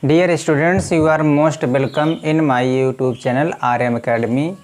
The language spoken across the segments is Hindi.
Dear students, you are most welcome in my YouTube channel RM academy.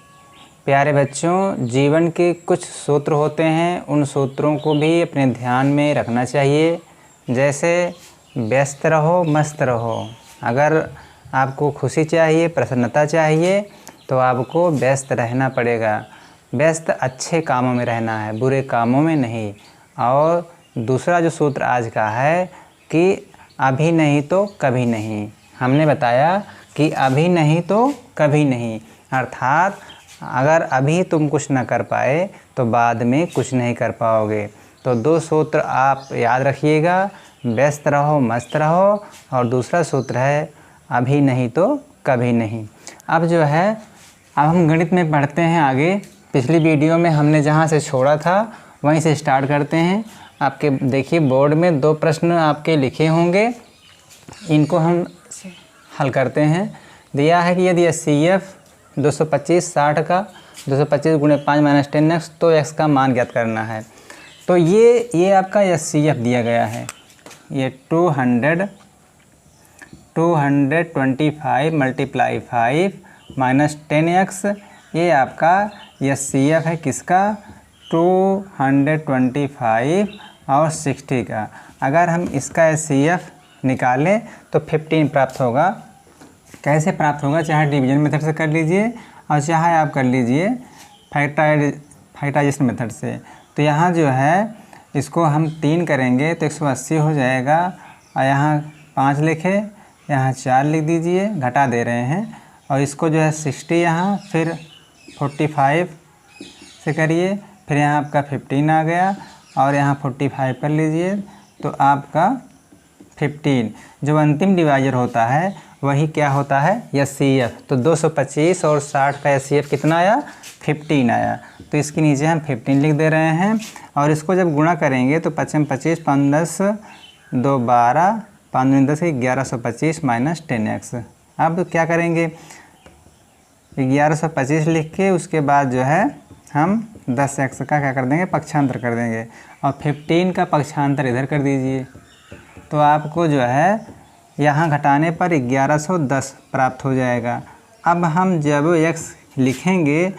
प्यारे बच्चों, जीवन के कुछ सूत्र होते हैं, उन सूत्रों को भी अपने ध्यान में रखना चाहिए। जैसे व्यस्त रहो मस्त रहो। अगर आपको खुशी चाहिए, प्रसन्नता चाहिए, तो आपको व्यस्त रहना पड़ेगा। व्यस्त अच्छे कामों में रहना है, बुरे कामों में नहीं। और दूसरा जो सूत्र आज का है कि अभी नहीं तो कभी नहीं। हमने बताया कि अभी नहीं तो कभी नहीं, अर्थात अगर अभी तुम कुछ न कर पाए तो बाद में कुछ नहीं कर पाओगे। तो दो सूत्र आप याद रखिएगा, व्यस्त रहो मस्त रहो, और दूसरा सूत्र है अभी नहीं तो कभी नहीं। अब जो है, अब हम गणित में पढ़ते हैं आगे। पिछली वीडियो में हमने जहाँ से छोड़ा था वहीं से स्टार्ट करते हैं। आपके देखिए बोर्ड में दो प्रश्न आपके लिखे होंगे, इनको हम हल करते हैं। दिया है कि यदि HCF 225 60 का 225 गुणे 5 - 10x, तो x का मान ज्ञात करना है। तो ये आपका HCF दिया गया है। ये 225 × 5 - 10x, ये आपका HCF है किसका? 225 और 60 का। अगर हम इसका HCF निकालें तो 15 प्राप्त होगा। कैसे प्राप्त होगा? चाहे डिवीजन मेथड से कर लीजिए और चाहे आप कर लीजिए फैक्टराइजेशन मेथड से। तो यहाँ जो है, इसको हम 3 करेंगे तो 180 हो जाएगा। और यहाँ 5 लिखे, यहाँ 4 लिख दीजिए, घटा दे रहे हैं। और इसको जो है 60 यहाँ, फिर 45 से करिए, फिर यहाँ आपका 15 आ गया, और यहाँ 45 कर लीजिए, तो आपका 15 जो अंतिम डिवाइजर होता है वही क्या होता है? HCF। तो 225 और 60 का HCF कितना आया? 15 आया। तो इसके नीचे हम 15 लिख दे रहे हैं। और इसको जब गुणा करेंगे तो 5 × 25 = 5 × 10 = 2 = 12, 5 × 10 = 1125 - 10x। अब क्या करेंगे? 1125 लिख के उसके बाद जो है हम 10x का क्या कर देंगे? पक्षांतर कर देंगे। और 15 का पक्षांतर इधर कर दीजिए। तो आपको जो है यहाँ घटाने पर 1110 प्राप्त हो जाएगा। अब हम जब x लिखेंगे,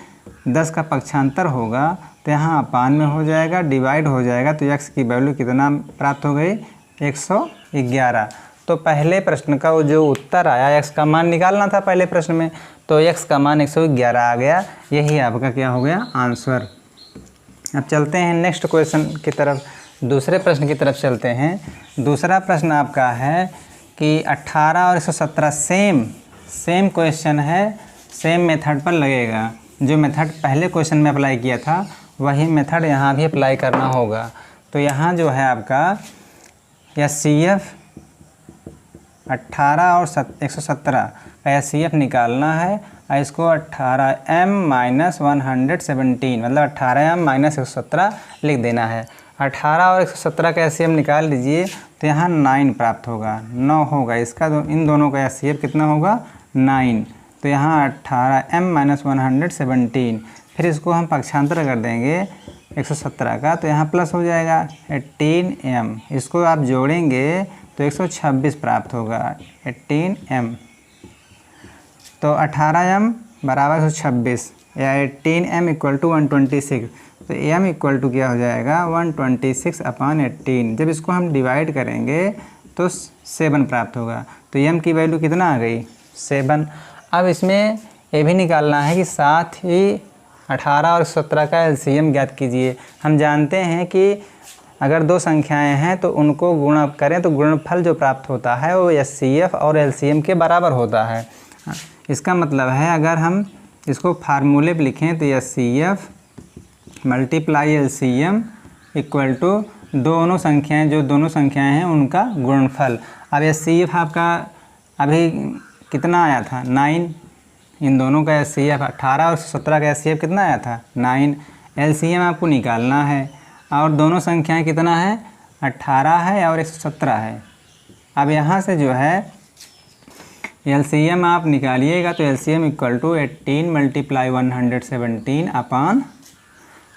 10 का पक्षांतर होगा तो यहाँ अपान में हो जाएगा, डिवाइड हो जाएगा। तो x की वैल्यू कितना प्राप्त हो गई? 111। तो पहले प्रश्न का वो जो उत्तर आया, x का मान निकालना था पहले प्रश्न में, तो x का मान 111 आ गया। यही आपका क्या हो गया? आंसर। अब चलते हैं नेक्स्ट क्वेश्चन की तरफ, दूसरे प्रश्न की तरफ चलते हैं। दूसरा प्रश्न आपका है कि 18 और 117 सेम क्वेश्चन है, सेम मेथड पर लगेगा। जो मेथड पहले क्वेश्चन में अप्लाई किया था वही मेथड यहाँ भी अप्लाई करना होगा। तो यहाँ जो है आपका HCF 18 और 117 का HCF निकालना है। और इसको 18m - 117 मतलब 18m - 117 लिख देना है। 18 और 117 का HCF निकाल लीजिए तो यहाँ 9 प्राप्त होगा, 9 होगा इसका। इन दोनों का HCF कितना होगा? 9। तो यहाँ 18m - 117, फिर इसको हम पक्षांतर कर देंगे 117 का, तो यहाँ प्लस हो जाएगा 18m। इसको आप जोड़ेंगे तो 126 प्राप्त होगा, 18m। तो 18m बराबर 126 या 18m = 126। तो m इक्वल टू क्या हो जाएगा? 126/18। जब इसको हम डिवाइड करेंगे तो 7 प्राप्त होगा। तो m की वैल्यू कितना आ गई? 7। अब इसमें ये भी निकालना है कि साथ ही 18 और 17 का LCM ज्ञात कीजिए। हम जानते हैं कि अगर दो संख्याएं हैं तो उनको गुणा करें तो गुणनफल जो प्राप्त होता है वो HCF और LCM के बराबर होता है। इसका मतलब है अगर हम इसको फार्मूले पे लिखें तो HCF × LCM = दोनों संख्याएं, जो दोनों संख्याएं हैं उनका गुणनफल। अब HCF आपका अभी कितना आया था? 9। इन दोनों का HCF 18 और 17 का HCF कितना आया था? 9। LCM आपको निकालना है, और दोनों संख्याएं कितना है? 18 है और 117 है। अब यहाँ से जो है LCM आप निकालिएगा तो LCM = 18 ×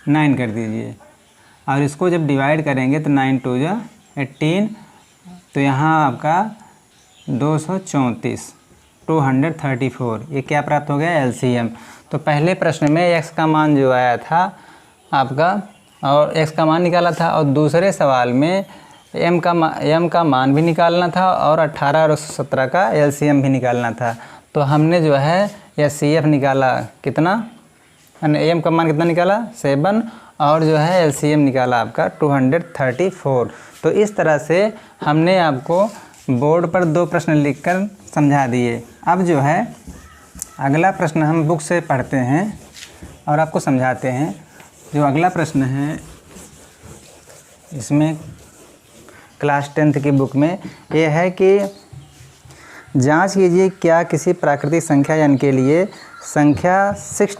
117/9 कर दीजिए। और इसको जब डिवाइड करेंगे तो 9 × 2 = 18। तो यहाँ आपका 234 234, ये क्या प्राप्त हो गया? एलसीएम। तो पहले प्रश्न में x का मान जो आया था आपका, और x का मान निकाला था, और दूसरे सवाल में m का मान भी निकालना था और 18 और 117 का एलसीएम भी निकालना था। तो हमने जो है एचसीएफ निकाला कितना, m का मान कितना निकाला? 7, और जो है एलसीएम निकाला आपका 234। तो इस तरह से हमने आपको बोर्ड पर 2 प्रश्न लिखकर समझा दिए। अब जो है अगला प्रश्न हम बुक से पढ़ते हैं और आपको समझाते हैं। जो अगला प्रश्न है इसमें क्लास 10th की बुक में ये है कि जांच कीजिए क्या किसी प्राकृतिक संख्या n के लिए संख्या 6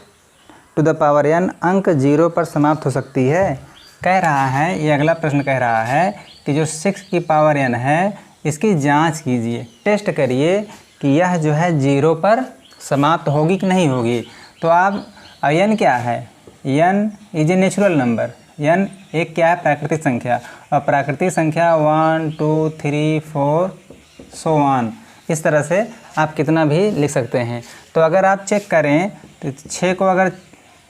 टू द पावर n अंक 0 पर समाप्त हो सकती है। कह रहा है, ये अगला प्रश्न कह रहा है कि जो 6 की पावर n है इसकी जांच कीजिए, टेस्ट करिए कि यह जो है 0 पर समाप्त होगी कि नहीं होगी। तो आप n क्या है? n is a natural number. n एक क्या है? प्राकृतिक संख्या। और प्राकृतिक संख्या 1 2 3 4 सो ऑन, इस तरह से आप कितना भी लिख सकते हैं। तो अगर आप चेक करें तो 6 को, अगर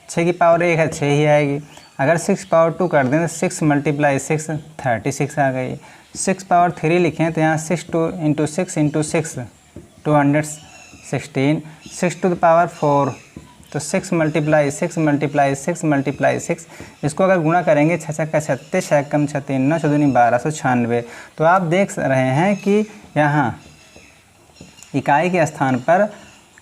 6 की पावर 1 है 6 ही आएगी। अगर 6 पावर 2 कर दें तो 6 × 6 36 आ गई। 6 पावर 3 लिखें तो यहाँ 6 × 6 216, 6 टू द पावर 4 तो 6 × 6 × 6 × 6, इसको अगर गुणा करेंगे 6 × 36, 6 कम 36, 9 × 1296। तो आप देख रहे हैं कि यहाँ इकाई के स्थान पर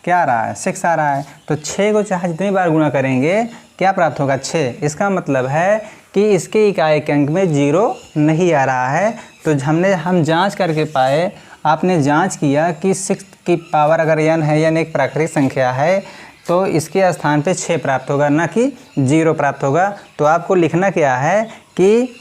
क्या आ रहा है? 6 आ रहा है। तो 6 को चाहे जितनी बार गुणा करेंगे क्या प्राप्त होगा? 6। इसका मतलब है कि इसके इकाई के अंक में 0 नहीं आ रहा है। तो हम जांच करके पाए, आपने जांच किया कि 6 की पावर अगर n है, n एक प्राकृतिक संख्या है, तो इसके स्थान पे 6 प्राप्त होगा, ना कि 0 प्राप्त होगा। तो आपको लिखना क्या है कि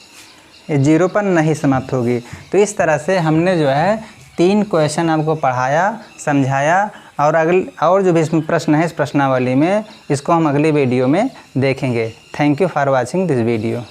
0 पर नहीं समाप्त होगी। तो इस तरह से हमने जो है 3 क्वेश्चन आपको पढ़ाया, समझाया, और जो भी इसमें प्रश्न है इस प्रश्नावली में, इसको हम अगली वीडियो में देखेंगे। Thank you for watching this video.